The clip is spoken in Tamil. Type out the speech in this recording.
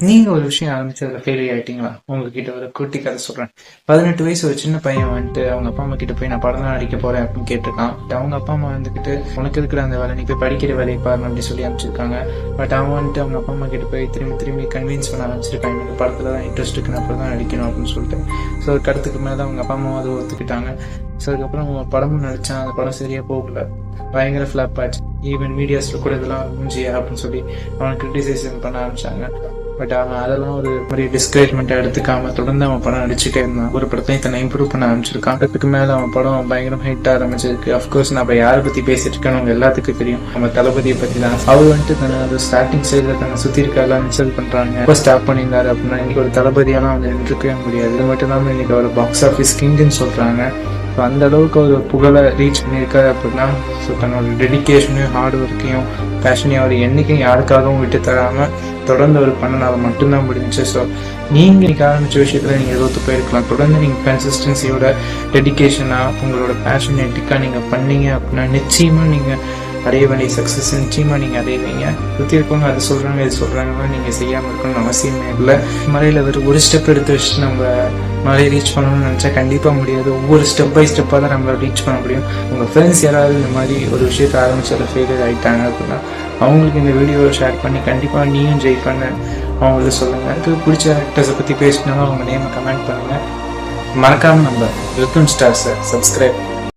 நீங்க ஒரு விஷயம் ஆரம்பிச்சு அதில் ஃபெயிலியர் ஆயிட்டீங்களா? உங்ககிட்ட ஒரு குட்டி கதை சொல்றேன். 18 வயசு ஒரு சின்ன பையன் வந்துட்டு அவங்க அப்பா அம்மா கிட்ட போய் நான் படம் தான் நடிக்க போறேன் அப்படின்னு கேட்டிருக்கான். அவங்க அப்பா அம்மா வந்துக்கிட்டு உனக்கு இருக்கிற அந்த வேலை, நீ போய் படிக்கிற வேலையை பாருங்க அப்படின்னு சொல்லி அனுப்பிச்சிருக்காங்க. பட் அவன் வந்துட்டு அவங்க அப்பா அம்மா கிட்ட போய் திரும்பி கன்வின்ஸ் பண்ண ஆரம்பிச்சிருக்கான். எனக்கு படத்துல தான் இன்ட்ரெஸ்ட் இருக்கு, நான் அப்புறம் தான் நடிக்கணும் அப்படின்னு சொல்லிட்டு. ஸோ ஒரு கடத்துக்கு மேலே அவங்க அப்பா அம்மா அதை ஒத்துக்கிட்டாங்க. ஸோ அதுக்கப்புறம் படமும் நடிச்சான். அந்த படம் சரியா போகல, பயங்கர ஃபிளாப் ஆச்சு. ஈவன் மீடியாஸ்ல கூட இதெல்லாம் மூஞ்சியா அப்படின்னு சொல்லி அவனை கிரிட்டிசைசேஷன் பண்ண ஆரம்பிச்சாங்க. பட் அவன் அதெல்லாம் ஒரு மாதிரி டிஸ்கரேஜ்மெண்ட் எடுத்துக்காம தொடர்ந்து அவன் படம் நடிச்சுட்டே இருந்தான். ஒரு படத்தையும் தன்னை இம்ப்ரூவ் பண்ண ஆரம்பிச்சிருக்கான். அதுக்கு மேல அவன் படம் பயங்கரம் ஹிட் ஆரம்பிச்சிருக்கு. அஃப்கோர்ஸ் நம்ம யாரை பத்தி பேசிட்டு இருக்கேன்னு அவங்க எல்லாத்துக்கும் தெரியும். நம்ம தளபதியை பத்தி தான். அவர் வந்துட்டு தன்னோட ஸ்டார்டிங் ஸ்டேஜ்ல தன்னை சுத்தி இருக்க எல்லாம் இன்சல்ட் பண்றாங்க. இப்போ ஸ்டாப் பண்ணியிருந்தாரு அப்படின்னா இன்னைக்கு ஒரு தளபதியெல்லாம் வந்து நின்றுக்கவே முடியாது. இது மட்டும் இல்லாமல் இன்னைக்கு ஒரு பாக்ஸ் ஆஃபீஸ் கிங்னு சொல்றாங்க. ஸோ அந்த அளவுக்கு ஒரு புகழை ரீச் பண்ணியிருக்காரு அப்படின்னா ஸோ தன்னோட டெடிக்கேஷனையும் ஹார்ட் ஒர்க்கையும் பேஷனையும் அவர் என்றைக்கும் யாருக்காகவும் விட்டு தராமல் தொடர்ந்து அவர் பண்ணனால மட்டும்தான் முடிஞ்சிச்சு. ஸோ நீங்கள் இன்னைக்கு ஆரம்பிச்ச விஷயத்தில் நீங்கள் ஏதோ போயிருக்கலாம். தொடர்ந்து நீங்கள் கன்சிஸ்டன்சியோட டெடிக்கேஷனாக உங்களோட பேஷனேட்டிக்காக நீங்கள் பண்ணீங்க அப்படின்னா நிச்சயமாக நீங்கள் அடைய வேண்டிய சக்ஸஸ் நிச்சயமாக நீங்கள் அடைவீங்க. சுற்றி இருக்கவங்க அது சொல்கிறாங்க இது சொல்கிறாங்கன்னா நீங்கள் செய்யாமல் இருக்கணும்னு அவசியமே இல்லை. மலையில் ஒரு ஸ்டெப் எடுத்து வச்சுட்டு நம்ம மலையை ரீச் பண்ணணும்னு நினச்சா கண்டிப்பாக முடியாது. ஒவ்வொரு ஸ்டெப் பை ஸ்டெப்பாக தான் நம்மளை ரீச் பண்ண முடியும். உங்கள் ஃப்ரெண்ட்ஸ் யாராவது இந்த மாதிரி ஒரு விஷயத்தை ஆரம்பிச்சு ஃபெயிலியர் ஆகிட்டாங்க அப்படின்னா அவங்களுக்கு இந்த வீடியோவை ஷேர் பண்ணி கண்டிப்பாக நீயும் ஜெயிப்பண்ண அவங்களுக்கு சொல்லுங்கள். எனக்கு பிடிச்ச ஆக்டர்ஸை பற்றி பேசினாலும் அவங்க நேமை கமெண்ட் பண்ணுங்கள். மறக்காமல் நம்ம ரிதம் ஸ்டார்ஸை சப்ஸ்கிரைப்